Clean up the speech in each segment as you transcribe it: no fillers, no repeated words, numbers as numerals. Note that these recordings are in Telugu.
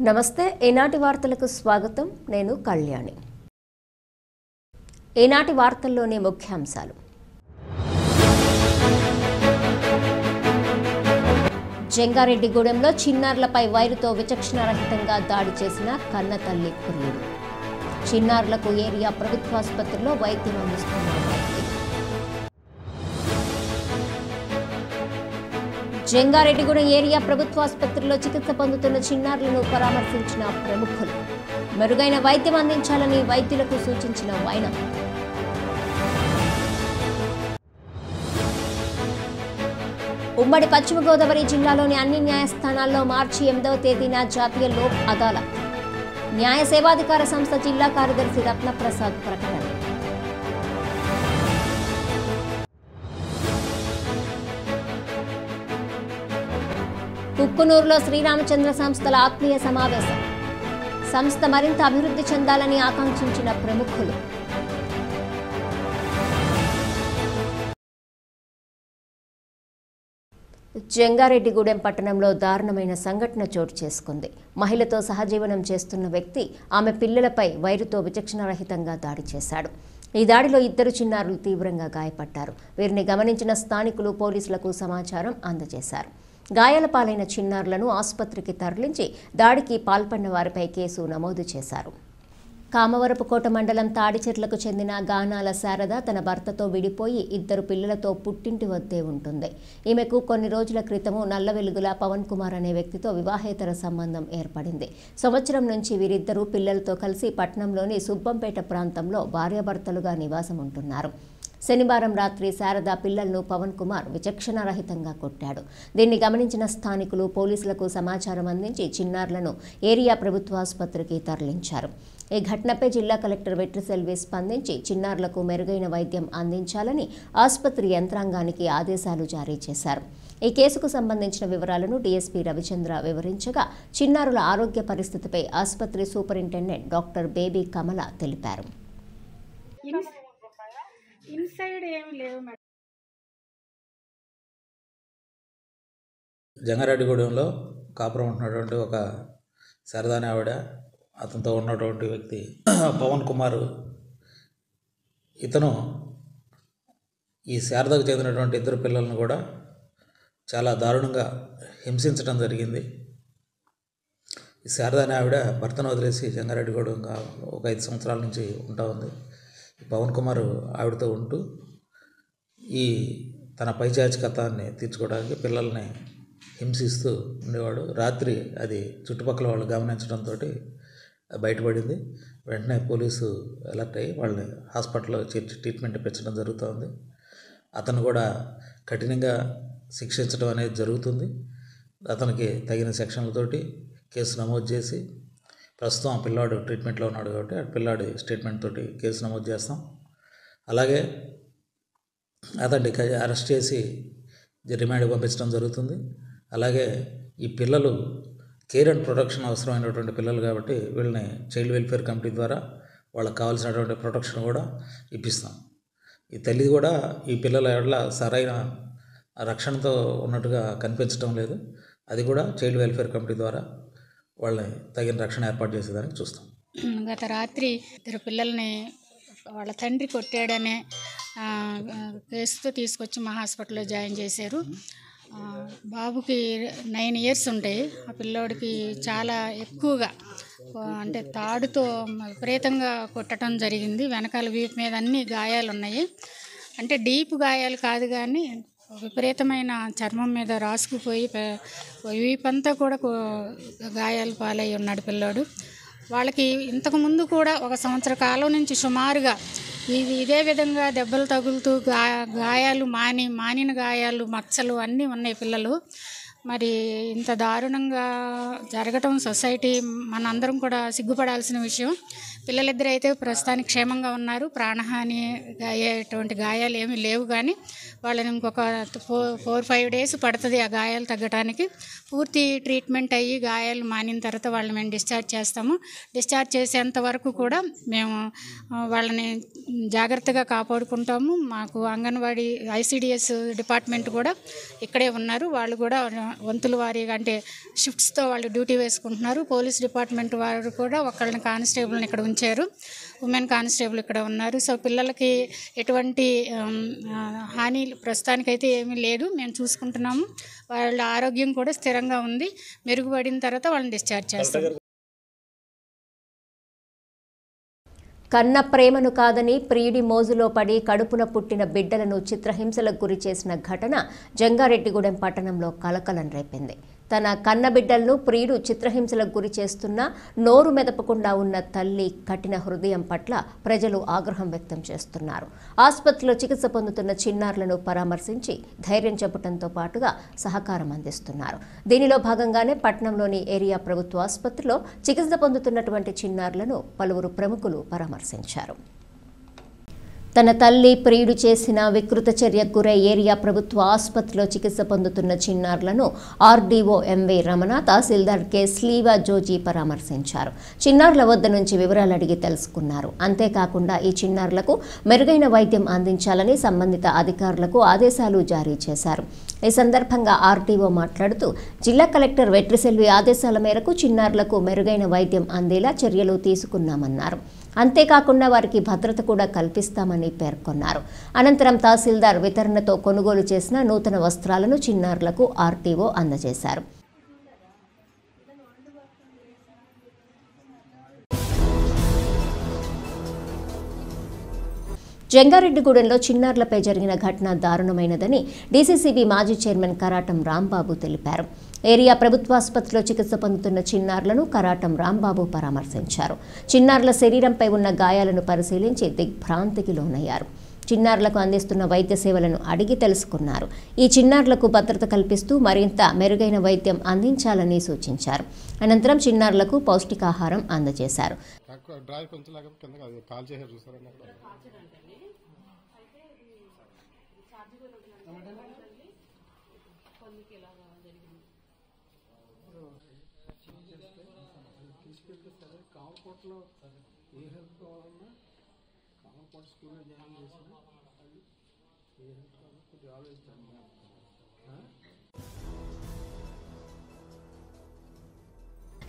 నమస్తే ఈనాటి వార్తలకు స్వాగతం నేను కళ్యాణి ఈనాటి వార్తల్లోని ముఖ్యాంశాలు జంగారెడ్డిగూడెంలో చిన్నారులపై వైరుతో విచక్షణారహితంగా దాడి చేసిన కన్నతల్లి ప్రియుడు చిన్నారులకు ఏరియా ప్రభుత్వాసుపత్రిలో వైద్యం అందిస్తున్నారు జంగారెడ్డిగూడెం ఏరియా ప్రభుత్వాసుపత్రిలో చికిత్స పొందుతున్న చిన్నారులను పరామర్శించిన ప్రముఖులు మెరుగైన వైద్యం అందించాలని వైద్యులకు సూచించిన వైనం ఉమ్మడి పశ్చిమ గోదావరి జిల్లాలోని అన్ని న్యాయస్థానాల్లో మార్చి 8వ తేదీన జాతీయ లోక్ అదాలత్ న్యాయ సేవాధికార సంస్థ జిల్లా కార్యదర్శి రత్నప్రసాద్ ప్రకటన కుక్కునూరులో శ్రీరామచంద్ర సంస్థల ఆత్మీయ సమావేశం సంస్థ మరింత అభివృద్ధి చెందాలని ఆకాంక్షించిన ప్రముఖులు జంగారెడ్డిగూడెం పట్టణంలో దారుణమైన సంఘటన చోటు చేసుకుంది. మహిళతో సహజీవనం చేస్తున్న వ్యక్తి ఆమె పిల్లలపై వైరుతో విచక్షణారహితంగా దాడి చేశాడు. ఈ దాడిలో 2 చిన్నారులు తీవ్రంగా గాయపడ్డారు. వీరిని గమనించిన స్థానికులు పోలీసులకు సమాచారం అందజేశారు. గాయాల పాలైన చిన్నారులను ఆసుపత్రికి తరలించి దాడికి పాల్పడిన వారిపై కేసు నమోదు చేశారు. కామవరపుకోట మండలం తాడిచెర్లకు చెందిన గానాల శారద తన భర్తతో విడిపోయి 2 పిల్లలతో పుట్టింటి వద్దే ఉంటుంది. ఈమెకు కొన్ని రోజుల క్రితము నల్లవెలుగుల పవన్ కుమార్ అనే వ్యక్తితో వివాహేతర సంబంధం ఏర్పడింది. సంవత్సరం నుంచి వీరిద్దరూ పిల్లలతో కలిసి పట్నంలోని సుబ్బంపేట ప్రాంతంలో భార్యాభర్తలుగా నివాసం ఉంటున్నారు. శనివారం రాత్రి శారద పిల్లలను పవన్ కుమార్ విచక్షణారహితంగా కొట్టాడు. దీన్ని గమనించిన స్థానికులు పోలీసులకు సమాచారం అందించి చిన్నారులను ఏరియా ప్రభుత్వాసుపత్రికి తరలించారు. ఈ ఘటనపై జిల్లా కలెక్టర్ వెట్రిసెల్వి స్పందించి చిన్నారులకు మెరుగైన వైద్యం అందించాలని ఆసుపత్రి యంత్రాంగానికి ఆదేశాలు జారీ చేశారు. ఈ కేసుకు సంబంధించిన వివరాలను డీఎస్పీ రవిచంద్ర వివరించగా చిన్నారుల ఆరోగ్య పరిస్థితిపై ఆసుపత్రి సూపరింటెండెంట్ డాక్టర్ బేబీ కమల తెలిపారు. జంగారెడ్డిగూడెంలో కాపురం ఉంటున్నటువంటి ఒక శారదాని ఆవిడ, అతనితో ఉన్నటువంటి వ్యక్తి పవన్ కుమార్, ఇతను ఈ శారదకు చెందినటువంటి 2 పిల్లలను కూడా చాలా దారుణంగా హింసించడం జరిగింది. ఈ శారదాని ఆవిడ భర్తను వదిలేసి జంగారెడ్డిగూడెం ఒక 5 సంవత్సరాల నుంచి ఉంటా ఉంది. పవన్ కుమార్ ఆవిడతో ఉంటూ ఈ తన పైచాచికతాన్ని తీర్చుకోవడానికి పిల్లల్ని హింసిస్తూ ఉండేవాడు. రాత్రి అది చుట్టుపక్కల వాళ్ళు గమనించడంతో బయటపడింది. వెంటనే పోలీసు అలర్ట్ అయ్యి వాళ్ళని హాస్పిటల్లో చేర్చి ట్రీట్మెంట్ ఇప్పించడం జరుగుతుంది. అతను కూడా కఠినంగా శిక్షించడం అనేది జరుగుతుంది. అతనికి తగిన సెక్షన్లతోటి కేసు నమోదు చేసి ప్రస్తుతం ఆ పిల్లాడు ట్రీట్మెంట్లో ఉన్నాడు కాబట్టి ఆ పిల్లాడి స్టేట్మెంట్ తోటి కేసు నమోదు చేస్తాం. అలాగే అతన్ని అరెస్ట్ చేసి రిమాండ్కి పంపించడం జరుగుతుంది. అలాగే ఈ పిల్లలు కేర్ అండ్ ప్రొటెక్షన్ అవసరమైనటువంటి పిల్లలు కాబట్టి వీళ్ళని చైల్డ్ వెల్ఫేర్ కమిటీ ద్వారా వాళ్ళకి కావాల్సినటువంటి ప్రొటెక్షన్ కూడా ఇప్పిస్తాం. ఈ తల్లి కూడా ఈ పిల్లల ఎడల సరైన రక్షణతో ఉన్నట్టుగా కనిపించడం లేదు. అది కూడా చైల్డ్ వెల్ఫేర్ కమిటీ ద్వారా వాళ్ళని తగిన రక్షణ ఏర్పాటు చేసేదానికి చూస్తాం. గత రాత్రి 2 పిల్లల్ని వాళ్ళ తండ్రి కొట్టాడనే కేసుతో తీసుకొచ్చి మా హాస్పిటల్లో జాయిన్ చేశారు. బాబుకి 9 ఇయర్స్ ఉంటాయి. ఆ పిల్లోడికి చాలా ఎక్కువగా అంటే తాడుతో విపరీతంగా కొట్టడం జరిగింది. వెనకాల వీపు మీద అన్ని గాయాలు ఉన్నాయి. అంటే డీప్ గాయాలు కాదు కానీ విపరీతమైన చర్మం మీద రాసుకుపోయి వీపంతా కూడా గాయాలు పాలై ఉన్నాడు పిల్లోడు. వాళ్ళకి ఇంతకుముందు కూడా 1 సంవత్సర కాలం నుంచి సుమారుగా ఇదే విధంగా దెబ్బలు తగులుతూ గాయాలు మానిన గాయాలు, మచ్చలు అన్నీ ఉన్నాయి పిల్లలు. మరి ఇంత దారుణంగా జరగటం సొసైటీ మనందరం కూడా సిగ్గుపడాల్సిన విషయం. పిల్లలిద్దరు అయితే ప్రస్తుతానికి క్షేమంగా ఉన్నారు. ప్రాణహాని అయ్యేటువంటి గాయాలు ఏమీ లేవు. కానీ వాళ్ళని ఇంకొక 4-5 డేస్ పడుతుంది ఆ గాయాలు తగ్గడానికి. పూర్తి ట్రీట్మెంట్ అయ్యి గాయాలు మానిన తర్వాత వాళ్ళని మేము డిశ్చార్జ్ చేస్తాము. డిశ్చార్జ్ చేసేంత వరకు కూడా మేము వాళ్ళని జాగ్రత్తగా కాపాడుకుంటాము. మాకు అంగన్వాడీ ICDS డిపార్ట్మెంట్ కూడా ఇక్కడే ఉన్నారు. వాళ్ళు కూడా వంతుల వారీగా అంటే షిఫ్ట్స్తో వాళ్ళు డ్యూటీ వేసుకుంటున్నారు. పోలీస్ డిపార్ట్మెంట్ వారు కూడా ఒకళ్ళని కానిస్టేబుల్ని ఇక్కడ ఉంచారు, ఉమెన్ కానిస్టేబుల్ ఇక్కడ ఉన్నారు. సో పిల్లలకి ఎటువంటి హాని ప్రస్తుతానికైతే ఏమీ లేదు, మేము చూసుకుంటున్నాము. వాళ్ళ ఆరోగ్యం కూడా స్థిరంగా ఉంది. మెరుగుపడిన తర్వాత వాళ్ళని డిశ్చార్జ్ చేస్తాం. కన్న ప్రేమను కాదని ప్రియుడి మోజులో పడి కడుపున పుట్టిన బిడ్డలను చిత్రహింసలకు గురి చేసిన ఘటన జంగారెడ్డిగూడెం పట్టణంలో కలకలం రేపింది. తన కన్న బిడ్డలను ప్రియుడు చిత్రహింసలకు గురి చేస్తున్నా నోరు మెదపకుండా ఉన్న తల్లి కఠిన హృదయం పట్ల ప్రజలు ఆగ్రహం వ్యక్తం చేస్తున్నారు. ఆసుపత్రిలో చికిత్స పొందుతున్న చిన్నారులను పరామర్శించి ధైర్యం చెప్పడంతో పాటుగా సహకారం అందిస్తున్నారు. దీనిలో భాగంగానే పట్టణంలోని ఏరియా ప్రభుత్వ ఆసుపత్రిలో చికిత్స పొందుతున్నటువంటి చిన్నారులను పలువురు ప్రముఖులు పరామర్శించారు. తన తల్లి ప్రియుడు చేసిన వికృత చర్యకు గురై ఏరియా ప్రభుత్వ ఆసుపత్రిలో చికిత్స పొందుతున్న చిన్నారులను ఆర్డీఓ ఎంవీ రమణ, తహసీల్దార్ కె స్లీవా జోజీ పరామర్శించారు. చిన్నారుల వద్ద నుంచి వివరాలు అడిగి తెలుసుకున్నారు. అంతేకాకుండా ఈ చిన్నారులకు మెరుగైన వైద్యం అందించాలని సంబంధిత అధికారులకు ఆదేశాలు జారీ చేశారు. ఈ సందర్భంగా ఆర్డీఓ మాట్లాడుతూ జిల్లా కలెక్టర్ వెట్రిసెల్వి ఆదేశాల మేరకు చిన్నారులకు మెరుగైన వైద్యం అందేలా చర్యలు తీసుకున్నామన్నారు. అంతేకాకుండా వారికి భద్రత కూడా కల్పిస్తామని పేర్కొన్నారు. అనంతరం తహసీల్దార్ వితరణతో కొనుగోలు చేసిన నూతన వస్త్రాలను చిన్నారులకు ఆర్టీఓ అందజేశారు. జంగారెడ్డిగూడెంలో చిన్నారులపై జరిగిన ఘటన దారుణమైనదని డీసీసీబీ మాజీ చైర్మన్ కరాటం రాంబాబు తెలిపారు. ఏరియా ప్రభుత్వాసుపత్రిలో చికిత్స పొందుతున్న చిన్నారులను కరాటం రాంబాబు పరామర్శించారు. చిన్నారుల శరీరంపై ఉన్న గాయాలను పరిశీలించి దిగ్భ్రాంతికి లోనయ్యారు. చిన్నారులకు అందిస్తున్న వైద్య సేవలను అడిగి తెలుసుకున్నారు. ఈ చిన్నారులకు భద్రత కల్పిస్తూ మరింత మెరుగైన వైద్యం అందించాలని సూచించారు. అనంతరం చిన్నారులకు పౌష్టికాహారం అందజేశారు.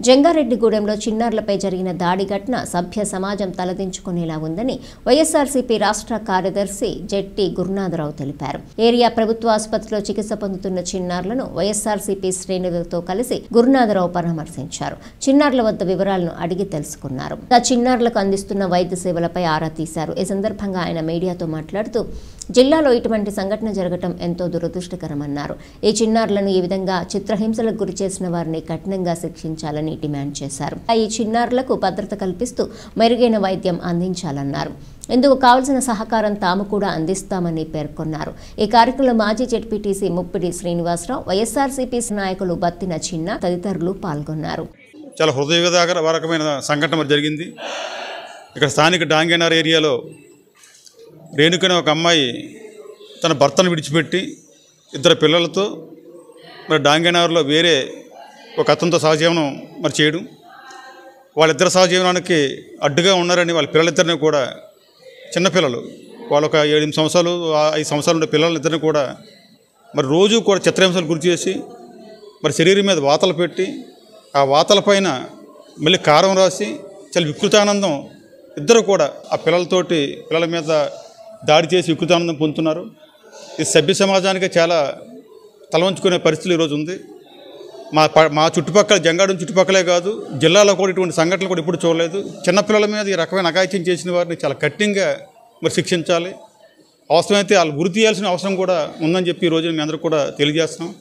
జంగారెడ్డిగూడెంలో చిన్నారులపై జరిగిన దాడి ఘటన సభ్య సమాజం తలదించుకునేలా ఉందని వైఎస్ఆర్సీపీ రాష్ట్ర కార్యదర్శి జెట్టి గురునాథరావు తెలిపారు. ఏరియా ప్రభుత్వ ఆసుపత్రిలో చికిత్స పొందుతున్న చిన్నారులను వైఎస్ఆర్సీపీ శ్రేణులతో కలిసి గురునాథరావు పరామర్శించారు. చిన్నారుల వద్ద వివరాలను అడిగి తెలుసుకున్నారు. చిన్నారులకు అందిస్తున్న వైద్య సేవలపై ఆరా తీశారు. ఈ సందర్భంగా ఆయన మీడియాతో మాట్లాడుతూ జిల్లాలో ఇటువంటి సంఘటన జరగడం ఎంతో దురదృష్టకరమన్నారు. ఈ చిన్నారులను ఈ విధంగా చిత్రహింసలకు గురి చేసిన వారిని కఠినంగా శిక్షించాలని డిమాండ్ చేశారు. ఈ చిన్నారులకు భద్రత కల్పిస్తూ మెరుగైన వైద్యం అందించాలన్నారు. ఇందుకు కావలసిన సహకారం తాము కూడా అందిస్తామని పేర్కొన్నారు. ఈ కార్యక్రమంలో మాజీ జెడ్పీటీసీ ముప్పిడి శ్రీనివాసరావు, వైఎస్ఆర్సీపీ నాయకులు బత్తిన చిన్న తదితరులు పాల్గొన్నారు. చాలా హృదయవిదారకమైన సంఘటన జరిగింది. ఇక్కడ స్థానిక డాంగేనార్ ఏరియాలో రేణుకనే ఒక అమ్మాయి తన భర్తను విడిచిపెట్టి 2 పిల్లలతో మరి డాంగేనార్లో వేరే ఒక అతనితో సహజీవనం చేయడం, వాళ్ళిద్దరు సహజీవనానికి అడ్డుగా ఉన్నారని వాళ్ళ పిల్లలిద్దరిని కూడా, చిన్నపిల్లలు వాళ్ళు ఒక 7 సంవత్సరాలు 5 సంవత్సరాలు ఉండే పిల్లలిద్దరిని కూడా రోజు కూడా చిత్రహింసలు గురి చేసి శరీరం మీద వాతలు పెట్టి ఆ వాతలపైన మళ్ళీ కారం రాసి చాలా వికృతానందం ఇద్దరు కూడా ఆ పిల్లల మీద దాడి చేసి వికృతానందం పొందుతున్నారు. ఈ సభ్య సమాజానికి చాలా తలవంచుకునే పరిస్థితులు ఈరోజు ఉంది. మా చుట్టుపక్కల జంగారెడ్డి చుట్టుపక్కలే కాదు, జిల్లాలో కూడా ఇటువంటి సంఘటనలు కూడా ఇప్పుడు చూడలేదు. చిన్నపిల్లల మీద ఈ రకమైన అఘాయిత్యం చేసిన వారిని చాలా కఠినంగా శిక్షించాలి. అవసరమైతే వాళ్ళు గురి తీయాల్సిన అవసరం కూడా ఉందని చెప్పి ఈరోజు మేము అందరూ కూడా తెలియజేస్తున్నాం.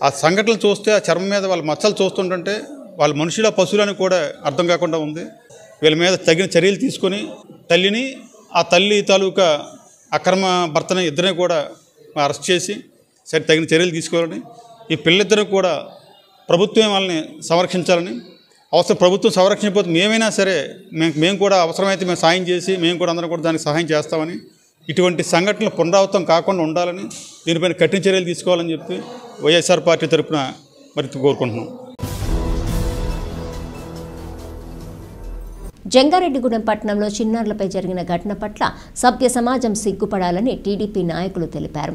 ఆ సంఘటనలు చూస్తే ఆ చర్మం మీద వాళ్ళ మచ్చలు చూస్తుంటే వాళ్ళ మనుషుల పశువులని కూడా అర్థం కాకుండా ఉంది. వీళ్ళ మీద తగిన చర్యలు తీసుకొని తల్లిని, ఆ తల్లి తాలూకా అక్రమ భర్తని ఇద్దరిని కూడా అరెస్ట్ చేసి తగిన చర్యలు తీసుకోవాలని, ఈ పిల్లలిద్దరూ కూడా ప్రభుత్వం వాళ్ళని సంరక్షించాలని, అవసరం ప్రభుత్వం సంరక్షించకపోతే మేమైనా సరే మేము కూడా అవసరమైతే మేము సాయం చేసి మేము కూడా అందరం కూడా దానికి సహాయం చేస్తామని, ఇటువంటి సంఘటనలు పునరావృతం కాకుండా ఉండాలని, దీనిపైన కఠిన చర్యలు తీసుకోవాలని చెప్పి వైఎస్ఆర్ పార్టీ తరఫున కోరుకుంటున్నాం. జంగారెడ్డిగూడెం పట్టణంలో చిన్నారులపై జరిగిన ఘటన పట్ల సభ్య సమాజం సిగ్గుపడాలని టీడీపీ నాయకులు తెలిపారు.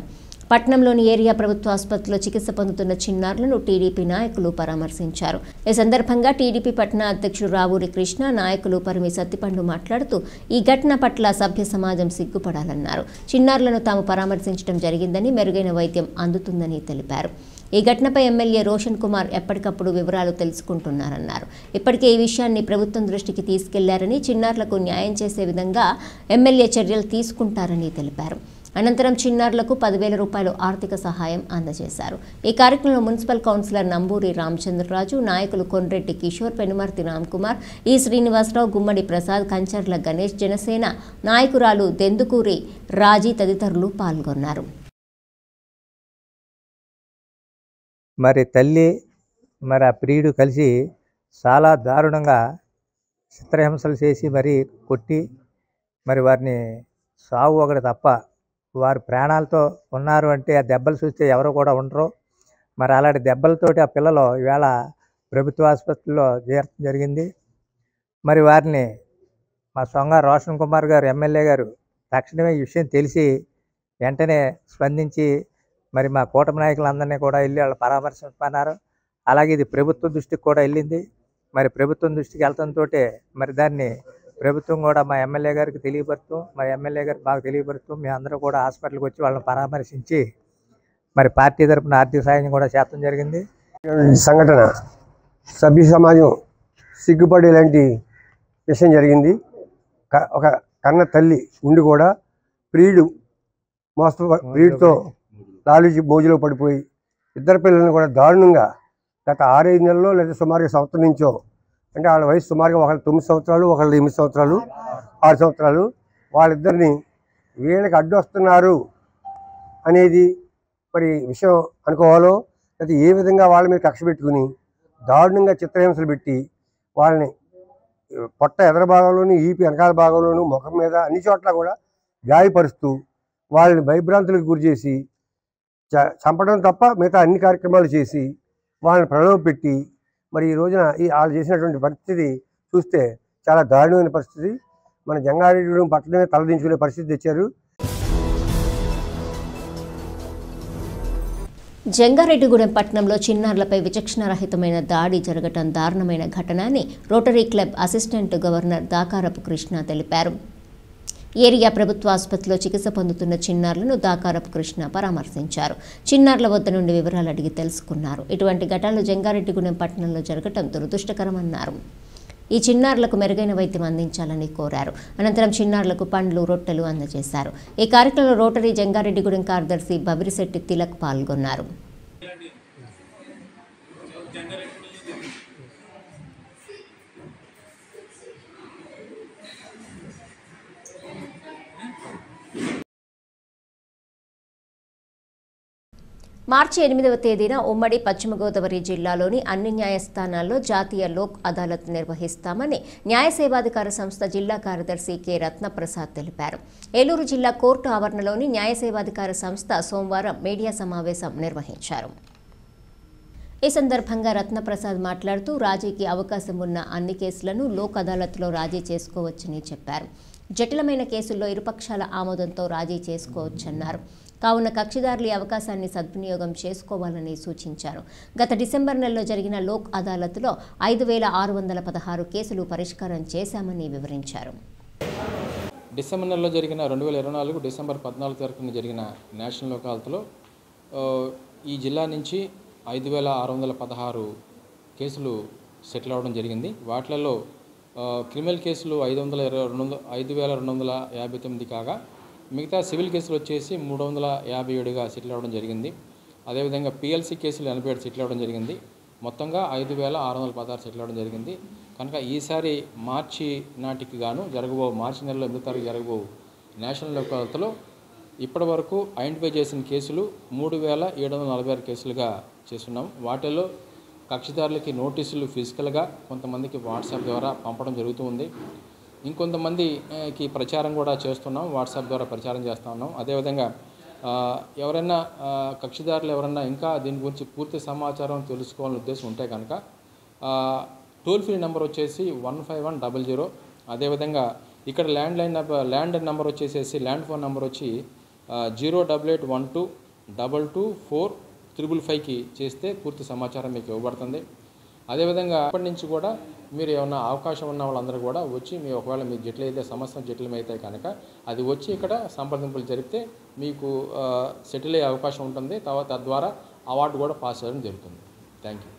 పట్నంలోని ఏరియా ప్రభుత్వ ఆసుపత్రిలో చికిత్స పొందుతున్న చిన్నారులను టీడీపీ నాయకులు పరామర్శించారు. ఈ సందర్భంగా టీడీపీ పట్టణ అధ్యక్షుడు రావూరి కృష్ణ, నాయకులు పరిమి సత్తిపండు మాట్లాడుతూ ఈ ఘటన పట్ల సభ్య సమాజం సిగ్గుపడాలన్నారు. చిన్నారులను తాము పరామర్శించడం జరిగిందని, మెరుగైన వైద్యం అందుతుందని తెలిపారు. ఈ ఘటనపై ఎమ్మెల్యే రోషన్ కుమార్ ఎప్పటికప్పుడు వివరాలు తెలుసుకుంటున్నారన్నారు. ఇప్పటికే ఈ విషయాన్ని ప్రభుత్వం దృష్టికి తీసుకెళ్లారని, చిన్నారులకు న్యాయం చేసే విధంగా ఎమ్మెల్యే చర్యలు తీసుకుంటారని తెలిపారు. అనంతరం చిన్నారులకు 10,000 రూపాయలు ఆర్థిక సహాయం అందజేశారు. ఈ కార్యక్రమంలో మున్సిపల్ కౌన్సిలర్ నంబూరి రామచంద్రరాజు, నాయకులు కొన్రెడ్డి కిషోర్, పెనుమర్తి రామ్కుమార్, ఈ శ్రీనివాసరావు, గుమ్మడి ప్రసాద్, కంచర్ల గణేష్, జనసేన నాయకురాలు దెందుకూరి రాజీ తదితరులు పాల్గొన్నారు. మరి తల్లి మరి ఆ ప్రియుడు కలిసి చాలా దారుణంగా చిత్రహింసలు చేసి మరి కొట్టి మరి వారిని సావు ఒకటి తప్ప వారు ప్రాణాలతో ఉన్నారు అంటే ఆ దెబ్బలు చూస్తే ఎవరు కూడా ఉండరు. మరి అలాంటి దెబ్బలతోటి ఆ పిల్లలు ఈవేళ ప్రభుత్వ ఆసుపత్రిలో చేరడం జరిగింది. మరి వారిని మా సొంగ రోషన్ కుమార్ గారు ఎమ్మెల్యే గారు తక్షణమే ఈ విషయం తెలిసి వెంటనే స్పందించి మరి మా కూటమి నాయకులందరినీ కూడా వెళ్ళి వాళ్ళు పరామర్శించుకున్నారు. అలాగే ఇది ప్రభుత్వం దృష్టికి కూడా వెళ్ళింది. మరి ప్రభుత్వం దృష్టికి వెళ్తంతో మరి దాన్ని ప్రభుత్వం కూడా మా ఎమ్మెల్యే గారికి తెలియపరుస్తూ, మా ఎమ్మెల్యే గారికి బాగా తెలియపరుస్తూ మీ అందరూ కూడా హాస్పిటల్కి వచ్చి వాళ్ళని పరామర్శించి మరి పార్టీ తరఫున ఆర్థిక సాయం కూడా చేయడం జరిగింది. సంఘటన సభ్య సమాజం సిగ్గుపడేలాంటి విషయం జరిగింది. ఒక కన్న తల్లి ఉండి కూడా ప్రియుడితో లాలూచి మోజులో పడిపోయి ఇద్దరు పిల్లల్ని కూడా దారుణంగా గత 6-5 నెలల్లో లేదా సుమారుగా సంవత్సరం నుంచో, అంటే వాళ్ళ వయసు సుమారుగా ఒకళ్ళు 9 సంవత్సరాలు, ఒకళ్ళు 8 సంవత్సరాలు, 6 సంవత్సరాలు, వాళ్ళిద్దరిని వీళ్ళకి అడ్డు వస్తున్నారు అనేది మరి విషయం అనుకోవాలో, లేదా ఏ విధంగా వాళ్ళ మీద కక్ష పెట్టుకుని దారుణంగా చిత్రహింసలు పెట్టి వాళ్ళని పొట్ట ఎదర భాగంలోను, ఈపి వెనకాల భాగంలోను, ముఖం మీద అన్ని చోట్ల కూడా గాయపరుస్తూ వాళ్ళని భయభ్రాంతులకు గురి చేసి చంపడం తప్ప మిగతా అన్ని కార్యక్రమాలు చేసి వాళ్ళని ప్రలోభపెట్టి మరి ఈ రోజున వాళ్ళు చేసినటువంటి పరిస్థితి చూస్తే చాలా దారుణమైన పరిస్థితి. మన జంగారెడ్డిగూడెం పట్టణమే తలదించుకునే పరిస్థితి తెచ్చారు. జంగారెడ్డిగూడెం పట్టణంలో చిన్నారులపై విచక్షణారహితమైన దాడి జరగటం దారుణమైన ఘటన అని rotary club assistant governor Dakarapu Krishna తెలిపారు. ఏరియా ప్రభుత్వ ఆసుపత్రిలో చికిత్స పొందుతున్న చిన్నారులను దాకారపు కృష్ణ పరామర్శించారు. చిన్నారుల వద్ద నుండి వివరాలు అడిగి తెలుసుకున్నారు. ఇటువంటి ఘటనలు జంగారెడ్డిగూడెం పట్టణంలో జరగటం దురదృష్టకరమన్నారు. ఈ చిన్నారులకు మెరుగైన వైద్యం అందించాలని కోరారు. అనంతరం చిన్నారులకు పండ్లు, రొట్టెలు అందజేశారు. ఈ కార్యక్రమంలో రోటరీ జంగారెడ్డిగూడెం కార్యదర్శి బబిరిశెట్టి తిలక్ పాల్గొన్నారు. మార్చి 8వ తేదీన ఉమ్మడి పశ్చిమ గోదావరి జిల్లాలోని అన్ని న్యాయస్థానాల్లో జాతీయ లోక్ అదాలత్ నిర్వహిస్తామని న్యాయ సేవాధికార సంస్థ జిల్లా కార్యదర్శి కె రత్నప్రసాద్ తెలిపారు. ఏలూరు జిల్లా కోర్టు ఆవరణలోని న్యాయ సేవాధికార సంస్థ సోమవారం మీడియా సమావేశం నిర్వహించారు. ఈ సందర్భంగా రత్నప్రసాద్ మాట్లాడుతూ రాజీకి అవకాశం ఉన్న అన్ని కేసులను లోక్ అదాలత్లో రాజీ చేసుకోవచ్చని చెప్పారు. జటిలమైన కేసుల్లో ఇరుపక్షాల ఆమోదంతో రాజీ చేసుకోవచ్చన్నారు. కావున కక్షిదారులు అవకాశాన్ని సద్వినియోగం చేసుకోవాలని సూచించారు. గత డిసెంబర్ నెలలో జరిగిన లోక్ అదాలత్లో 5,616 కేసులు పరిష్కారం చేశామని వివరించారు. డిసెంబర్ నెలలో జరిగిన 2024 డిసెంబర్ 14 తారీఖున జరిగిన నేషనల్ లోక్ అదాలత్లో ఈ జిల్లా నుంచి 5,616 కేసులు సెటిల్ అవ్వడం జరిగింది. వాటిలలో క్రిమినల్ కేసులు 5,259 కాగా మిగతా సివిల్ కేసులు వచ్చేసి 357గా సెటిల్ అవ్వడం జరిగింది. అదేవిధంగా పిఎల్సి కేసులు 87 సెటిల్ అవ్వడం జరిగింది. మొత్తంగా 5,616 సెటిల్ అవ్వడం జరిగింది. కనుక ఈసారి మార్చి నాటికి గాను మార్చి నెలలో 8వ తారీఖు జరగబో నేషనల్ లోక్ అదాలత్లో ఇప్పటి వరకు ఐడెంటిఫై చేసిన కేసులు 3,746 కేసులుగా చేస్తున్నాం. వాటిలో కక్షిదారులకి నోటీసులు ఫిజికల్గా, కొంతమందికి వాట్సాప్ ద్వారా పంపడం జరుగుతూ ఉంది. ఇంకొంతమందికి ప్రచారం కూడా చేస్తున్నాం, వాట్సాప్ ద్వారా ప్రచారం చేస్తూ ఉన్నాం. అదేవిధంగా ఎవరైనా కక్షిదారులు ఎవరైనా ఇంకా దీని గురించి పూర్తి సమాచారం తెలుసుకోవాలని ఉద్దేశం ఉంటే కనుక టోల్ ఫ్రీ నెంబర్ వచ్చేసి 15100. అదేవిధంగా ఇక్కడ ల్యాండ్ నెంబర్ వచ్చేసేసి ల్యాండ్ ఫోన్ నెంబర్ వచ్చి 08812 222455కి చేస్తే పూర్తి సమాచారం మీకు ఇవ్వబడుతుంది. అదేవిధంగా అప్పటి నుంచి కూడా మీరు ఏమన్నా అవకాశం ఉన్న వాళ్ళందరూ కూడా వచ్చి మీ ఒకవేళ మీ జట్లయితే సమస్య జట్లమైతే కనుక అది వచ్చి ఇక్కడ సంప్రదింపులు జరిపితే మీకు సెటిల్ అయ్యే అవకాశం ఉంటుంది. తద్వారా అవార్డు కూడా పాస్ చేయడం జరుగుతుంది. Thank you.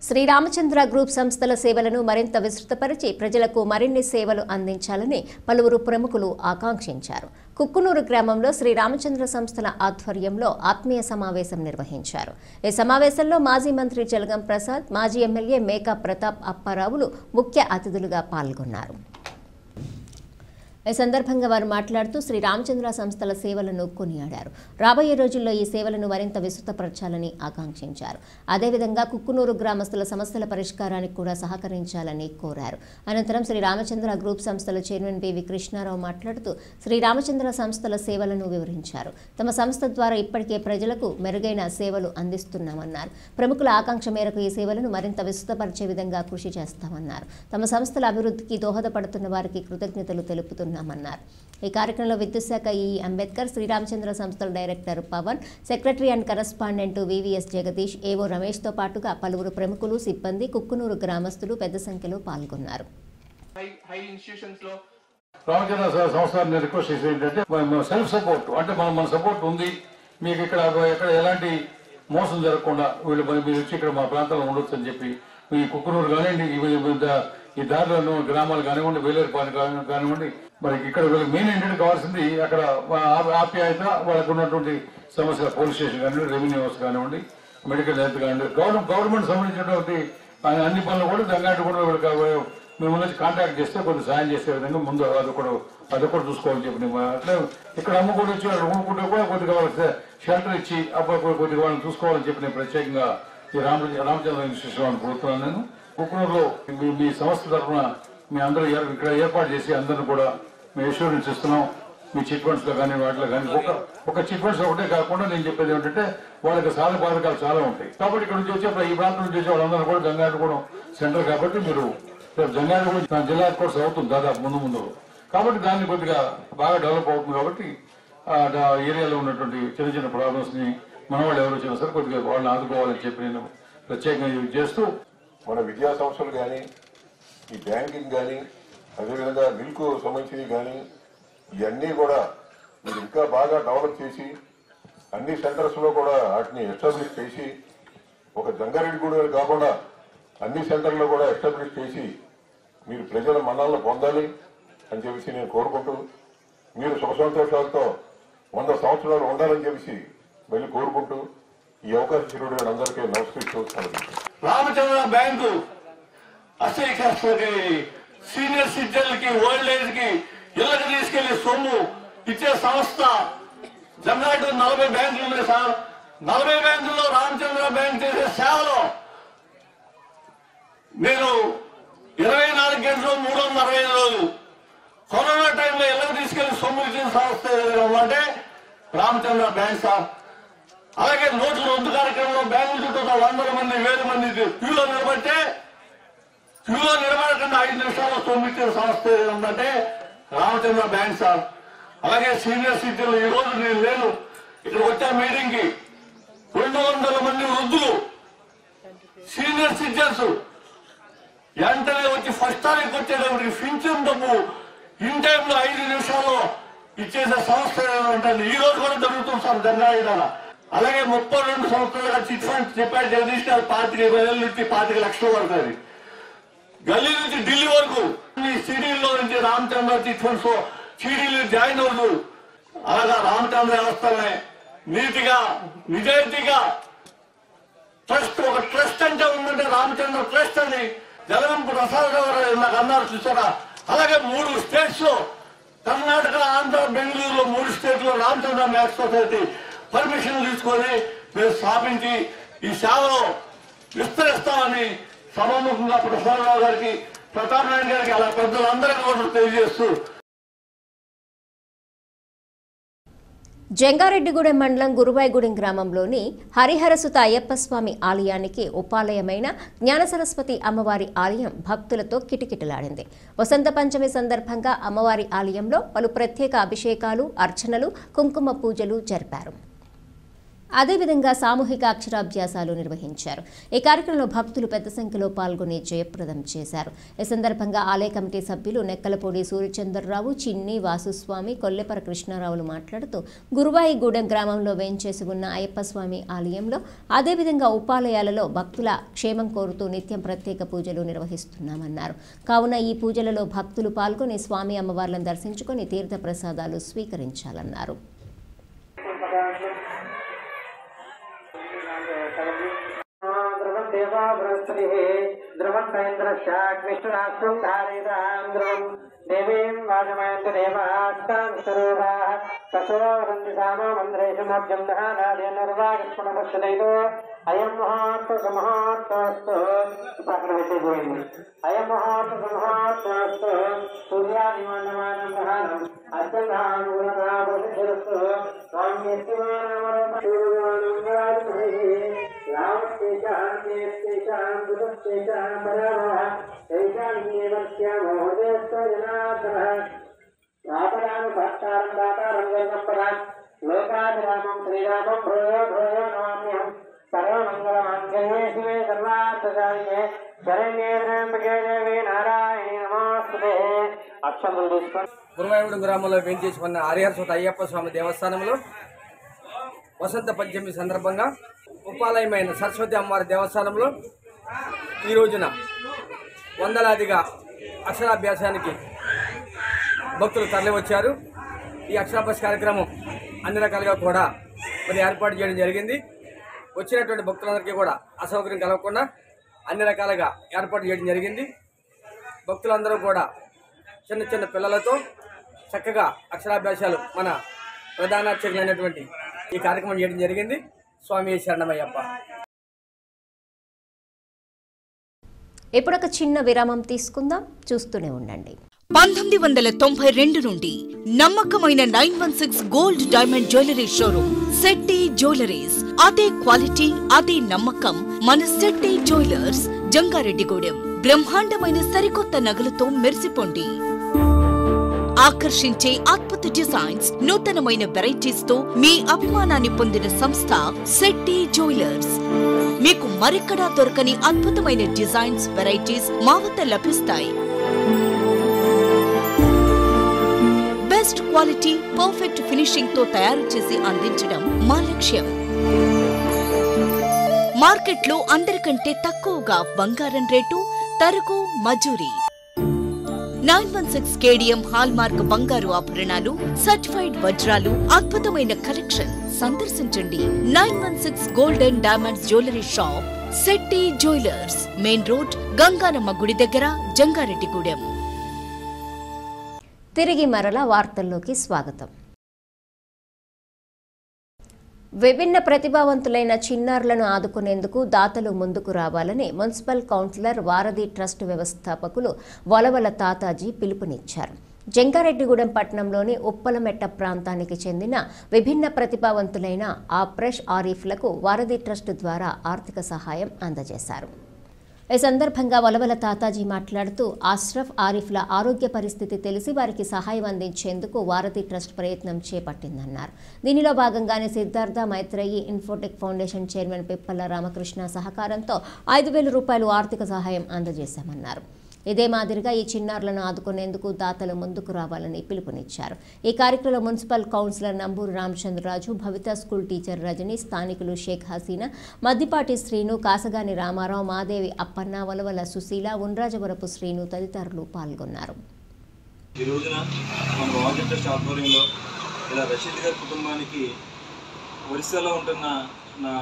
శ్రీరామచంద్ర గ్రూప్ సంస్థల సేవలను మరింత విస్తృతపరిచి ప్రజలకు మరిన్ని సేవలు అందించాలని పలువురు ప్రముఖులు ఆకాంక్షించారు. కుక్కునూరు గ్రామంలో శ్రీరామచంద్ర సంస్థల ఆధ్వర్యంలో ఆత్మీయ సమావేశం నిర్వహించారు. ఈ సమావేశంలో మాజీ మంత్రి జలగం ప్రసాద్, మాజీ ఎమ్మెల్యే మేకా ప్రతాప్ అప్పారావులు ముఖ్య అతిథులుగా పాల్గొన్నారు. ఈ సందర్భంగా వారు మాట్లాడుతూ శ్రీరామచంద్ర సంస్థల సేవలను కొనియాడారు. రాబోయే రోజుల్లో ఈ సేవలను మరింత విస్తృతపరచాలని ఆకాంక్షించారు. అదేవిధంగా కుక్కునూరు గ్రామస్తుల సమస్యల పరిష్కారానికి కూడా సహకరించాలని కోరారు. అనంతరం శ్రీరామచంద్ర గ్రూప్ సంస్థల చైర్మన్ బివి కృష్ణారావు మాట్లాడుతూ శ్రీరామచంద్ర సంస్థల సేవలను వివరించారు. తమ సంస్థ ద్వారా ఇప్పటికే ప్రజలకు మెరుగైన సేవలు అందిస్తున్నామన్నారు. ప్రముఖుల ఆకాంక్ష మేరకు ఈ సేవలను మరింత విస్తృతపరిచే విధంగా కృషి చేస్తామన్నారు. తమ సంస్థల అభివృద్ధికి దోహదపడుతున్న వారికి కృతజ్ఞతలు తెలుపుతున్నారు. ఈ కార్యక్రమంలో విద్యుత్ శాఖ ఈ అంబేద్కర్, శ్రీరామచంద్ర సంస్థల director Pavan, secretary and correspondent VVS Jagadish, AO రమేష్తో పాటుగా పలువురు ప్రముఖులు, సిబ్బంది, కుక్కునూరు గ్రామస్తులు పెద్ద సంఖ్యలో పాల్గొన్నారు. రామచంద్ర సంస్థని రిక్వెస్ట్ చేసేది ఏంటంటే సెల్ఫ్ సపోర్ట్ అంటే మన సపోర్ట్ ఉంది, మీకు ఇక్కడ ఎలాంటి మోసం జరగకుండా వీళ్ళు మీరు వచ్చి ఇక్కడ మా ప్రాంతంలో ఉండొచ్చు అని చెప్పి మీ కుక్కునూరు కానివ్వండి, ఈ దారిలో గ్రామాలు కానివ్వండి, వేలేరుపాని కానివ్వండి, మరి ఇక్కడ వీళ్ళకి మెయిన్ ఏంటంటే కావాల్సింది అక్కడ ఆప్యాయత, వాళ్ళకు ఉన్నటువంటి సమస్యల పోలీస్ స్టేషన్ కానివ్వండి, రెవెన్యూ హౌస్ కానివ్వండి, మెడికల్ హెల్త్ కానివ్వండి, గవర్నమెంట్ సంబంధించినటువంటి అన్ని పనులు కూడా దంగాటి కూడా వీళ్ళకి మిమ్మల్ని వచ్చి కాంటాక్ట్ చేస్తే కొంచెం సాయం చేసే విధంగా ముందు అది కూడా చూసుకోవాలని చెప్పి అట్లా ఇక్కడ అమ్ముకొని వచ్చి వాళ్ళు అమ్ముకుంటే కూడా కొద్దిగా వాళ్ళకి షెల్టర్ ఇచ్చి అప్పుడు కొద్దిగా వాళ్ళని చూసుకోవాలని చెప్పి నేను ప్రత్యేకంగా ఈ రామచంద్ర ఇన్స్టిట్యూషన్ వాళ్ళని కోరుతున్నాను. నేను కుక్కునూరులో మీ సంస్థ తరఫున మీ అందరూ ఇక్కడ ఏర్పాటు చేసి అందరిని కూడా మేము ఇన్సూరెన్స్ ఇస్తున్నాం. మీ చిట్ ఫండ్స్ లో కానీ వాటిలో కానీ ఒక చిట్ ఫండ్స్ ఒకటే కాకుండా నేను చెప్పేది ఏంటంటే వాళ్ళకి సాధక బాధకాలు చాలా ఉంటాయి. కాబట్టి ఇక్కడ నుంచి వచ్చే ఈ ప్రాంతం నుంచి వచ్చే వాళ్ళందరూ కూడా గంగాటగూడెం సెంటర్ కాబట్టి మీరు గంగాటగూడెం జిల్లా హెడ్ క్వార్టర్స్ అవుతుంది దాదాపు ముందు. కాబట్టి దాన్ని కొద్దిగా బాగా డెవలప్ అవుతుంది. కాబట్టి ఏరియాలో ఉన్నటువంటి చిన్న ప్రాబ్లమ్స్ ని మన వాళ్ళు ఎవరు వచ్చినా సరే కొద్దిగా వాళ్ళని ఆదుకోవాలని చెప్పి నేను ప్రత్యేకంగా చేస్తూ మన విద్యా సంస్థలు కానీ, ఈ బ్యాంకింగ్ కానీ, అదేవిధంగా మిల్క్ సంబంధించినవి కానీ ఇవన్నీ కూడా మీరు ఇంకా బాగా డెవలప్ చేసి అన్ని సెంటర్స్ లో కూడా వాటిని ఎస్టాబ్లిష్ చేసి ఒక జంగారెడ్డిగూడెం కాకుండా అన్ని సెంటర్లో కూడా ఎస్టాబ్లిష్ చేసి మీరు ప్రజల మన్ననలు పొందాలి అని చెప్పేసి నేను కోరుకుంటూ మీరు సుఖ సంతోషాలతో 100 సంవత్సరాలు ఉండాలని చెప్పేసి వెళ్ళి కోరుకుంటూ ఈ అవకాశం అందరికీ నమస్కరిస్తున్నాను. రామచంద్ర బ్యాంకు అసలు సీనియర్ సిటిజన్లకి, ఓల్డ్ ఏజ్ కి ఇళ్లకు తీసుకెళ్లి సొమ్ము ఇచ్చే సంస్థ. జంగారెడ్డి 40 బ్యాంకులు ఉన్నాయి సార్. 40 బ్యాంకుల్లో రామచంద్ర బ్యాంక్ చేసే సేవలో నేను 24 గంటలు 365 రోజులు కరోనా టైంలో ఇళ్లకు తీసుకెళ్లి సొమ్ము ఇచ్చిన సంస్థ అంటే రామచంద్ర బ్యాంక్ సార్. అలాగే నోట్ల రద్దు కార్యక్రమంలో బ్యాంకుల చుట్టూ 100 మంది 1000 మంది క్యూలో నిలబడకుండా 5 నిమిషాల్లో సొమ్మిచ్చిన సంస్థ ఉందంటే రామచంద్ర బ్యాంక్ సార్. అలాగే సీనియర్ సిటిజన్లు ఈ రోజు నేను లేను ఇక్కడ వచ్చే మీటింగ్ కి 200 మంది వృద్ధులు సీనియర్ సిటిజన్స్ వెంటనే వచ్చి ఫస్ట్ తారీఖు వచ్చేటప్పటికి పింఛన్ డబ్బు ఇన్ టైంలో 5 నిమిషాల్లో ఇచ్చేసే సంస్థ ఉంటుంది. ఈ రోజు కూడా జరుగుతుంది సార్ జంగారెడ్డి. అలాగే 32 సంవత్సరాలుగా చిట్ ఫండ్స్ చెప్పాడు జగదీష్ గారు 25,000 నుంచి 25 లక్షలు పడుతుంది. గల్లీ నుంచి ఢిల్లీ వరకు ఈ సిడీల్లో నుంచి రామచంద్ర చిట్ ఫండ్స్ సిడీలు జాయిన్ అవుతూ అలాగా రామచంద్ర వ్యవస్థనే నీతిగా నిజాయితీగా ఒక ట్రస్ట్ అంటే ఉందంటే రామచంద్ర ట్రస్ట్ అని జలగం ప్రసాద్ గారు నాకు అన్నారు చూసారా. అలాగే 3 స్టేట్స్ లో కర్ణాటక, ఆంధ్ర, బెంగళూరులో 3 స్టేట్లో రామచంద్ర మ్యాథ్స్ సొసైటీ పర్మిషన్ తీసుకొని మేము స్థాపించి ఈ సేవలో విస్తరిస్తామని సభాముఖంగా ప్రసాదరావు గారికి, ప్రతాప్ నాయుడు గారికి అలా పెద్దలందరికీ కూడా తెలియజేస్తూ జంగారెడ్డిగూడెం మండలం గురువాయిగూడెం గ్రామంలోని హరిహరసుత అయ్యప్ప స్వామి ఆలయానికి ఉపాలయమైన జ్ఞానసరస్వతి అమ్మవారి ఆలయం భక్తులతో కిటకిటలాడింది. వసంత పంచమి సందర్భంగా అమ్మవారి ఆలయంలో పలు ప్రత్యేక అభిషేకాలు, అర్చనలు, కుంకుమ పూజలు జరిపారు. అదేవిధంగా సామూహిక అక్షరాభ్యాసాలు నిర్వహించారు. ఈ కార్యక్రమంలో భక్తులు పెద్ద సంఖ్యలో పాల్గొని జయప్రదం చేశారు. ఈ సందర్భంగా ఆలయ కమిటీ సభ్యులు నెక్కలపూడి సూర్యచంద్రరావు, చిన్ని వాసుస్వామి, కొల్లెపర కృష్ణారావులు మాట్లాడుతూ గురువాయిగూడెం గ్రామంలో వేంచేసి ఉన్న అయ్యప్ప స్వామి ఆలయంలో అదేవిధంగా ఉపాలయాలలో భక్తుల క్షేమం కోరుతూ నిత్యం ప్రత్యేక పూజలు నిర్వహిస్తున్నామన్నారు. కావున ఈ పూజలలో భక్తులు పాల్గొని స్వామి అమ్మవార్లను దర్శించుకొని తీర్థ ప్రసాదాలు స్వీకరించాలన్నారు. देवीं वाजमयन्तु देवास्तां स्वरूपाः तसोवन्ति सामो मन्त्रेषु मध्यं दहानादेनर्वागस्मनपश्यदैतो अयं मुहूर्तसमुहूर्तोऽस्तु प्रकृतिभूमिः अयं मुहूर्तसमुहूर्तोऽस्तु सूर्यादिमण्डमानं दहानम् अत्यन्तानुगुणताप्रसिद्धिरस्तु रामस्तेषां बुधस्तेषां परामः तैषान्येवस्यामो हृदयस्थो जनार्दनः आपदानुभक्तारं दातारं जगन्पदां लोकाभिरामं श्रीरामं भूयो भूयो नमाम्यहं सर्वमङ्गलमाङ्गल्ये शिवे सर्वार्थसाधिके शरण्ये त्र्यम्बके देवी नारायणी नमोस्तुते అక్షంతలు తీసుకొని గురువాయూరు గ్రామంలో వేంచేసి ఉన్న హరిహరసుత అయ్యప్ప స్వామి దేవస్థానంలో వసంత పంచమి సందర్భంగా ఉపాలయమైన సరస్వతి అమ్మవారి దేవస్థానంలో ఈ రోజున వందలాదిగా అక్షరాభ్యాసానికి భక్తులు తరలివచ్చారు. ఈ అక్షరాభ్యాస కార్యక్రమం అన్ని రకాలుగా కూడా మరి ఏర్పాటు చేయడం జరిగింది. వచ్చినటువంటి భక్తులందరికీ కూడా అసౌకర్యం కలగకుండా అన్ని రకాలుగా ఏర్పాటు చేయడం జరిగింది. భక్తులందరూ కూడా చిన్న చిన్న పిల్లలతో చక్కగా అక్షరాభ్యాసాలు మన ప్రధాన అర్చకులైనటువంటి ఈ కార్యక్రమం చేయడం జరిగింది. స్వామి శరణమయ్యప్ప. ఇప్పుడొక చిన్న విరామం తీసుకుందాం, చూస్తూనే ఉండండి. 1992 నుండి నమ్మకమైన 916 gold diamond jewellery showroom Shetty jewelleries. అదే క్వాలిటీ, అదే నమ్మకం మన శెట్టి జ్యువెలర్స్ జంగారెడ్డిగూడెం. బ్రహ్మాండమైన సరికొత్త నగలతో మెరిసిపోండి. ఆకర్షించే అద్భుత డిజైన్స్, నూతనమైన వెరైటీస్ తో మీ అభిమానాన్ని పొందిన సంస్థ శెట్టి జ్యువెలర్స్. మీకు మరెక్కడా దొరకని అద్భుతమైన డిజైన్స్, వెరైటీస్ మా వద్ద లభిస్తాయి. బెస్ట్ క్వాలిటీ, పర్ఫెక్ట్ ఫినిషింగ్ తో తయారు చేసి అందించడం మా లక్ష్యం. మార్కెట్లో అందరికంటే తక్కువగా బంగారం రేటు, తరుగు, మజూరీ. 916 కేడిఎం హాల్మార్క్ బంగారు ఆభరణాలు, సర్టిఫైడ్ వజ్రాలు, అద్భుతమైన కలెక్షన్. సందర్శించండి 916 golden diamonds jewellery shop, Shetty jewellers, main road, Ganganamma గుడి దగ్గర, జంగారెడ్డిగూడెం. తిరిగి మరలా వార్తల్లోకి స్వాగతం. విభిన్న ప్రతిభావంతులైన చిన్నారులను ఆదుకునేందుకు దాతలు ముందుకు రావాలని మున్సిపల్ కౌన్సిలర్ వారధి ట్రస్ట్ వ్యవస్థాపకులు వలవల తాతాజీ పిలుపునిచ్చారు. జంగారెడ్డిగూడెం పట్టణంలోని ఉప్పలమెట్ట ప్రాంతానికి చెందిన విభిన్న ప్రతిభావంతులైన ఆప్రెష్ ఆరిఫ్లకు వారధి ట్రస్ట్ ద్వారా ఆర్థిక సహాయం అందజేశారు. ఈ సందర్భంగా వలవల తాతాజీ మాట్లాడుతూ అష్రఫ్ ఆరిఫ్ల ఆరోగ్య పరిస్థితి తెలిసి వారికి సహాయం అందించేందుకు వారధి ట్రస్ట్ ప్రయత్నం చేపట్టిందన్నారు. దీనిలో భాగంగానే Siddhartha Maitreyi Infotech foundation chairman Pippala Ramakrishna సహకారంతో 5,000 రూపాయలు ఆర్థిక సహాయం అందజేశామన్నారు. ఇదే మాదిరిగా ఈ చిన్నారులను ఆదుకునేందుకు దాతలు ముందుకు రావాలని పిలుపునిచ్చారు. ఈ కార్యక్రమంలో మున్సిపల్ కౌన్సిలర్ నంబూరు రామచంద్రరాజు, భవిత స్కూల్ టీచర్ రజని, స్థానికులు షేక్ హసీనా, మద్దిపాటి శ్రీను, కాసగాని రామారావు, మాదేవి అప్పన్న, వలవల సుశీల, ఉండ్రాజవరపు శ్రీను తదితరులు పాల్గొన్నారు. ఈ రోజున మన వారధి ట్రస్ట్ ఆధ్వర్యంలో ఇలా రషీద్ గారి కుటుంబానికి ఒరిస్సాలో ఉంటున్న నా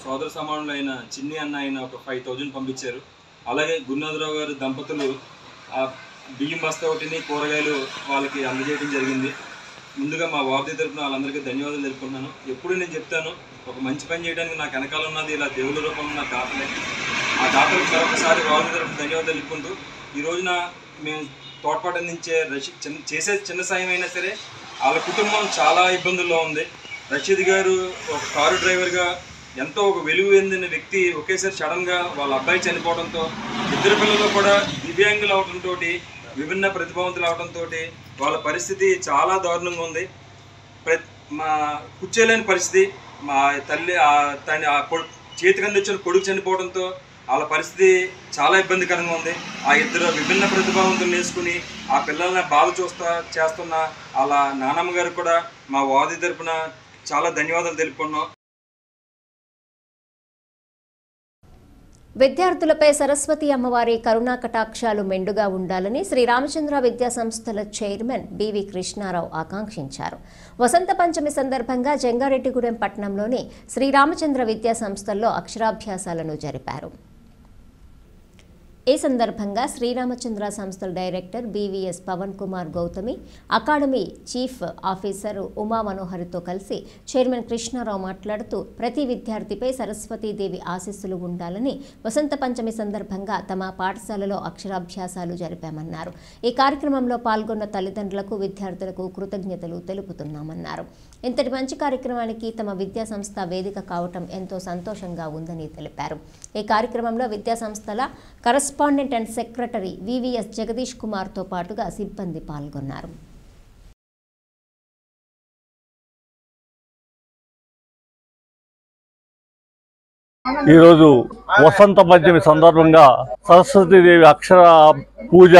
సోదర సమానులైన చిన్ని అన్న ఆయన ఒక 5,000 పంపించారు. అలాగే గురునాథరావు గారు దంపతులు బియ్యం బస్తా ఒకటిని కూరగాయలు వాళ్ళకి అందజేయడం జరిగింది. ముందుగా మా వారధి తరపున వాళ్ళందరికీ ధన్యవాదాలు తెలుపుకుంటున్నాను. ఎప్పుడు నేను చెప్తాను, ఒక మంచి పని చేయడానికి నాకు వెనకాల ఉన్నది ఇలా దేవుళ్ళ రూపంలో ఉన్న దాతలే. ఆ దాతలకు మరొకసారి వారధి తరపున ధన్యవాదాలు తెలుపుకుంటూ ఈ రోజున మేము తోడ్పాటు అందించే చేసే చిన్న సాయం అయినా సరే వాళ్ళ కుటుంబం చాలా ఇబ్బందుల్లో ఉంది. రషీద్ గారు ఒక కారు డ్రైవర్గా ఎంతో ఒక వెలుగు చెందిన వ్యక్తి ఒకేసారి సడన్గా వాళ్ళ అబ్బాయి చనిపోవడంతో, ఇద్దరు పిల్లలు కూడా దివ్యాంగులు అవడంతో, విభిన్న ప్రతిభావంతులు అవడంతో వాళ్ళ పరిస్థితి చాలా దారుణంగా ఉంది. మా కూర్చోలేని పరిస్థితి. మా తల్లి చేతికి అందించిన కొడుకు చనిపోవడంతో వాళ్ళ పరిస్థితి చాలా ఇబ్బందికరంగా ఉంది. ఆ ఇద్దరు విభిన్న ప్రతిభావంతులు వేసుకుని ఆ పిల్లల్ని బాధ చేస్తున్న వాళ్ళ నానమ్మ గారికి కూడా మా వాది తరపున చాలా ధన్యవాదాలు తెలుపుకున్నాం. విద్యార్థులపై సరస్వతి అమ్మవారి కరుణా కటాక్షాలు మెండుగా ఉండాలని శ్రీ రామచంద్ర విద్యా సంస్థల చైర్మన్ బివి కృష్ణారావు ఆకాంక్షించారు. వసంత పంచమి సందర్భంగా జంగారెడ్డిగూడెం పట్టణంలోని శ్రీ రామచంద్ర విద్యా సంస్థల్లో అక్షరాభ్యాసాలను జరిపారు. ఈ సందర్భంగా శ్రీరామచంద్ర సంస్థల director BVS Pavan Kumar Gautami, academy chief officer Uma మనోహర్తో కలిసి చైర్మన్ కృష్ణారావు మాట్లాడుతూ ప్రతి విద్యార్థిపై సరస్వతీదేవి ఆశీస్సులు ఉండాలని వసంత పంచమి సందర్భంగా తమ పాఠశాలలో అక్షరాభ్యాసాలు జరిపామన్నారు. ఈ కార్యక్రమంలో పాల్గొన్న తల్లిదండ్రులకు, విద్యార్థులకు కృతజ్ఞతలు తెలుపుతున్నామన్నారు. ఇంతటి మంచి కార్యక్రమానికి తమ విద్యా సంస్థ వేదిక కావటం ఎంతో సంతోషంగా ఉందని తెలిపారు. ఈ కార్యక్రమంలో విద్యా సంస్థల correspondent and secretary VVS Jagadish కుమార్తో పాటుగా సిబ్బంది పాల్గొన్నారు. ఈరోజు వసంత పంచమి సందర్భంగా సరస్వతీదేవి అక్షర పూజ,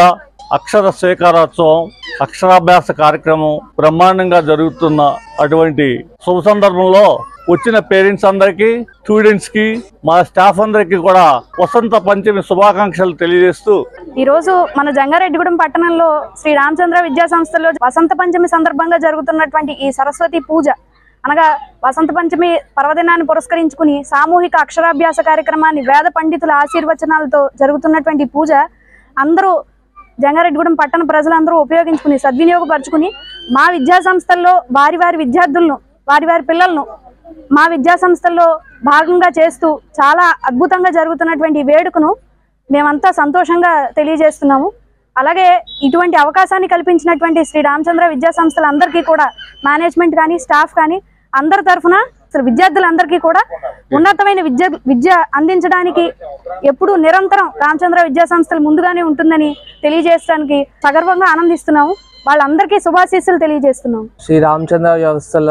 అక్షర స్వీకారోత్సవం, అక్షరాభ్యాస కార్యక్రమం బ్రహ్మాండంగా జరుగుతున్న అటువంటి శుభ సందర్భంలో వచ్చిన పేరెంట్స్ అందరికీ, స్టూడెంట్స్ కి, మా స్టాఫ్ అందరికీ కూడా వసంత పంచమి శుభాకాంక్షలు తెలియజేస్తూ ఈరోజు మన జంగారెడ్డిగూడెం పట్టణంలో శ్రీ రామచంద్ర విద్యా సంస్థలో వసంత పంచమి సందర్భంగా జరుగుతున్నటువంటి ఈ సరస్వతి పూజ అనగా వసంత పంచమి పర్వదినాన్ని పురస్కరించుకుని సామూహిక అక్షరాభ్యాస కార్యక్రమాన్ని వేద పండితుల ఆశీర్వచనాలతో జరుగుతున్నటువంటి పూజ అందరూ జంగారెడ్డిగూడెం పట్టణ ప్రజలందరూ ఉపయోగించుకుని సద్వినియోగపరుచుకుని మా విద్యా సంస్థల్లో వారి విద్యార్థులను, వారి పిల్లలను మా విద్యా సంస్థల్లో భాగంగా చేస్తూ చాలా అద్భుతంగా జరుగుతున్నటువంటి వేడుకను మేమంతా సంతోషంగా తెలియజేస్తున్నాము. అలాగే ఇటువంటి అవకాశాన్ని కల్పించినటువంటి శ్రీ రామచంద్ర విద్యా సంస్థలందరికీ కూడా మేనేజ్మెంట్ కానీ, స్టాఫ్ కానీ అందరి తరఫున విద్యార్థులందరికీ కూడా ఉన్నతమైన విద్య అందించడానికి ఎప్పుడూ నిరంతరం రామచంద్ర విద్యా సంస్థలు ముందుగానే ఉంటుందని తెలియజేయడానికి సగర్వంగా ఆనందిస్తున్నాము. వాళ్ళందరికీ శుభాశీస్సులు తెలియజేస్తున్నాం. శ్రీ రామచంద్ర వ్యవస్థల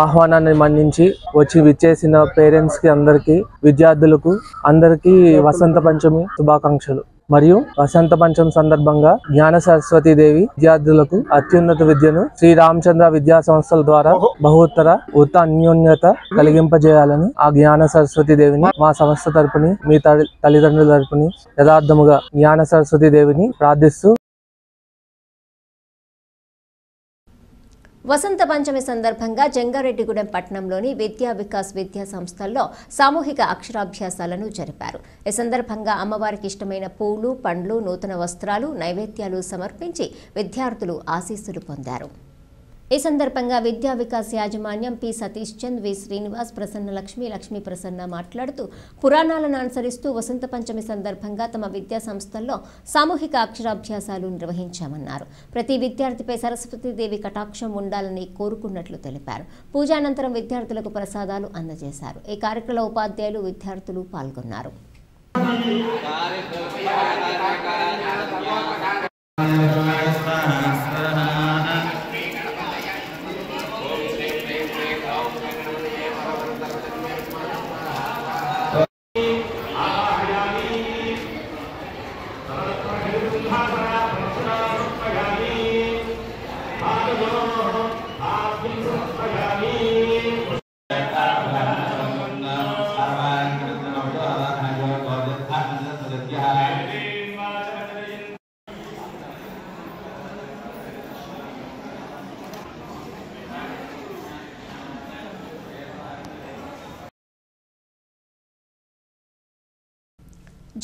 ఆహ్వానాన్ని మన్నించి వచ్చి విచ్చేసిన పేరెంట్స్ కి, అందరికీ, విద్యార్థులకు అందరికీ వసంత పంచమి శుభాకాంక్షలు. మరియు వసంత పంచమి సందర్భంగా జ్ఞాన సరస్వతి దేవి విద్యార్థులకు అత్యున్నత విద్యను శ్రీ రామచంద్ర విద్యా సంస్థల ద్వారా బహుత్తర అన్యోన్యత కలిగింపజేయాలని ఆ జ్ఞాన సరస్వతి దేవిని మా సంస్థ తరపుని, మీ తల్లిదండ్రుల తరపుని యథార్థముగా జ్ఞాన సరస్వతి దేవిని ప్రార్థిస్తూ వసంత పంచమి సందర్భంగా జంగారెడ్డిగూడెం పట్టణంలోని విద్యా వికాస్ విద్యా సంస్థల్లో సామూహిక అక్షరాభ్యాసాలను జరిపారు. ఈ సందర్భంగా అమ్మవారికి ఇష్టమైన పూలు, పండ్లు, నూతన వస్త్రాలు, నైవేద్యాలు సమర్పించి విద్యార్థులు ఆశీస్సులు పొందారు. ఈ సందర్భంగా విద్యా వికాస్ యాజమాన్యం పి సతీష్ చంద్, వి శ్రీనివాస్, ప్రసన్న లక్ష్మీ ప్రసన్న మాట్లాడుతూ పురాణాలను అనుసరిస్తూ వసంత పంచమి సందర్భంగా తమ విద్యా సంస్థల్లో సామూహిక అక్షరాభ్యాసాలు నిర్వహించామన్నారు. ప్రతి విద్యార్థిపై సరస్వతీదేవి కటాక్షం ఉండాలని కోరుకున్నట్లు తెలిపారు. పూజానంతరం విద్యార్థులకు ప్రసాదాలు అందజేశారు. ఈ కార్యక్రమంలో ఉపాధ్యాయులు, విద్యార్థులు పాల్గొన్నారు.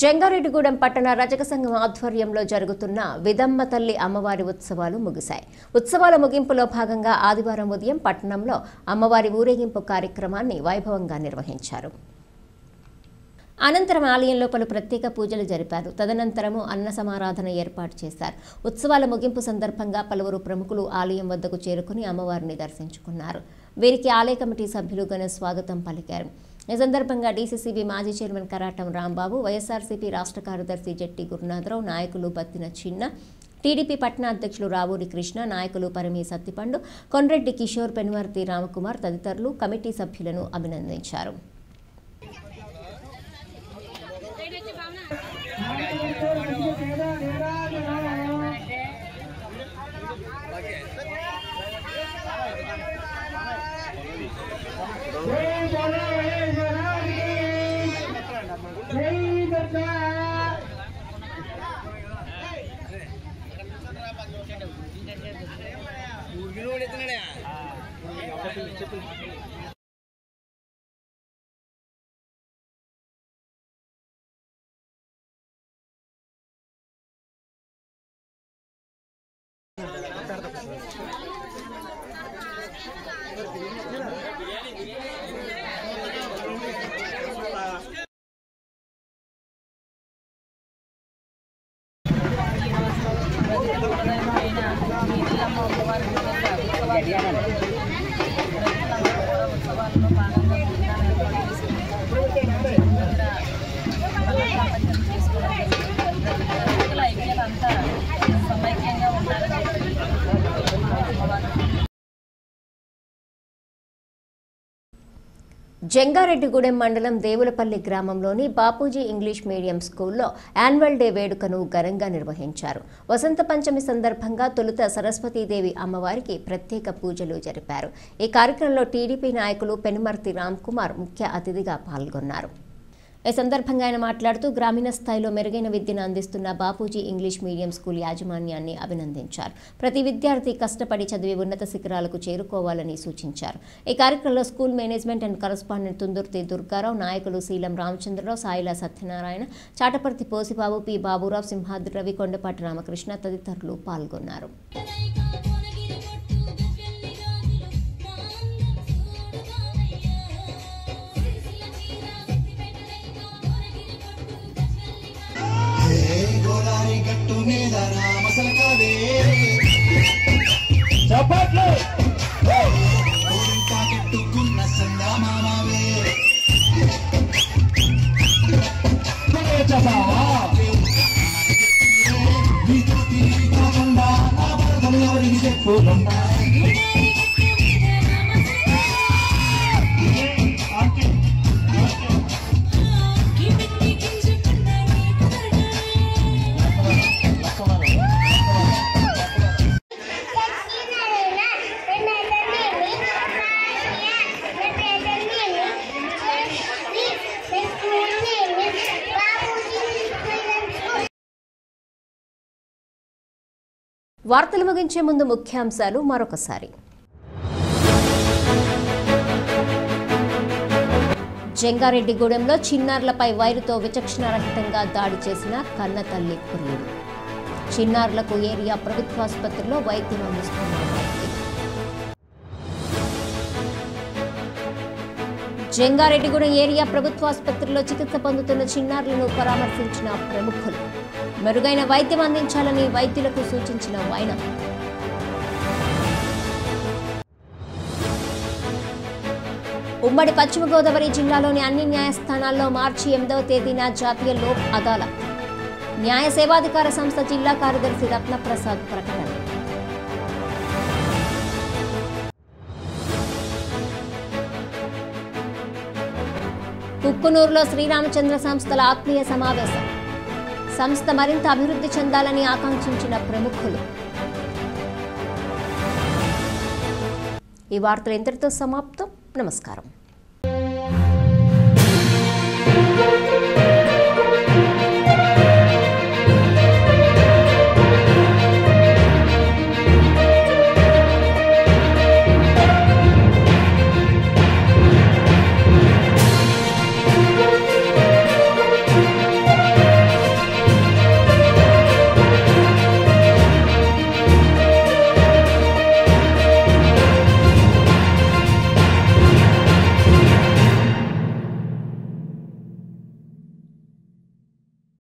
జంగారెడ్డిగూడెం పట్టణ రజక సంఘం ఆధ్వర్యంలో జరుగుతున్న విదమ్మ తల్లి అమ్మవారి ఉత్సవాలు ముగిశాయి. ఉత్సవాల ముగింపులో భాగంగా ఆదివారం ఉదయం పట్టణంలో అమ్మవారి ఊరేగింపు కార్యక్రమాన్ని వైభవంగా నిర్వహించారు. అనంతరం ఆలయంలో పలు ప్రత్యేక పూజలు జరిపారు. తదనంతరము అన్న సమారాధన ఏర్పాటు చేశారు. ఉత్సవాల ముగింపు సందర్భంగా పలువురు ప్రముఖులు ఆలయం వద్దకు చేరుకుని అమ్మవారిని దర్శించుకున్నారు. వీరికి ఆలయ కమిటీ సభ్యులు ఘన స్వాగతం పలికారు. ఈ సందర్భంగా డీసీసీబీ మాజీ చైర్మన్ కరాటం రాంబాబు, వైఎస్ఆర్సీపీ రాష్ట్ర కార్యదర్శి జట్టి గురునాథరావు, నాయకులు బత్తిన చిన్న, టీడీపీ పట్టణ అధ్యక్షులు రావూరి కృష్ణ, నాయకులు పరిమి సత్తిపండు, కొండ్రెడ్డి కిషోర్, పెనుమర్తి రామకుమార్ తదితరులు కమిటీ సభ్యులను అభినందించారు. జంగారెడ్డిగూడెం మండలం దేవులపల్లి గ్రామంలోని బాపూజీ ఇంగ్లీష్ మీడియం స్కూల్లో యాన్యువల్ డే వేడుకను ఘనంగా నిర్వహించారు. వసంత పంచమి సందర్భంగా తొలుత సరస్వతీదేవి అమ్మవారికి ప్రత్యేక పూజలు జరిపారు. ఈ కార్యక్రమంలో టీడీపీ నాయకులు పెనుమర్తి రామ్కుమార్ ముఖ్య అతిథిగా పాల్గొన్నారు. ఈ సందర్భంగా ఆయన మాట్లాడుతూ గ్రామీణ స్థాయిలో మెరుగైన విద్యను అందిస్తున్న బాపూజీ ఇంగ్లీష్ మీడియం స్కూల్ యాజమాన్యాన్ని అభినందించారు. ప్రతి విద్యార్థి కష్టపడి చదివి ఉన్నత శిఖరాలకు చేరుకోవాలని సూచించారు. ఈ కార్యక్రమంలో school management and correspondent Tundurthi Durgarao, నాయకులు శీలం రామచంద్రరావు, సాయిల సత్యనారాయణ, చాటపర్తి పోసిబాబు, పి బాబురావు, సింహాద్రి రవి, కొండపాటి రామకృష్ణ తదితరులు పాల్గొన్నారు. వార్తలు ముగించే ముందు ముఖ్యాంశాలు మరొకసారి. జంగారెడ్డిగూడెంలో చిన్నారులపై వైరుతో విచక్షణారహితంగా దాడి చేసిన కన్నతల్లి ప్రియుడు. చిన్నారులకు ఏరియా ప్రభుత్వాసుపత్రిలో వైద్యం అందిస్తున్న వైద్యులు. జంగారెడ్డిగూడెం ఏరియా ప్రభుత్వాసుపత్రిలో చికిత్స పొందుతున్న చిన్నారులను పరామర్శించిన ప్రముఖులు. మెరుగైన వైద్యం అందించాలని వైద్యులకు సూచించిన వైనం. ఉమ్మడి పశ్చిమ గోదావరి జిల్లాలోని అన్ని న్యాయస్థానాల్లో మార్చి 8వ తేదీన జాతీయ లోక్ అదాలత్. న్యాయ సేవాధికార సంస్థ జిల్లా కార్యదర్శి రత్నప్రసాద్ ప్రకటన. కుక్కునూరులో శ్రీరామచంద్ర సంస్థల ఆత్మీయ సమావేశం. సంస్థ మరింత అభివృద్ధి చెందాలని ఆకాంక్షించిన ప్రముఖులు. ఈ వార్తలు ఇంతటితో సమాప్తం. నమస్కారం.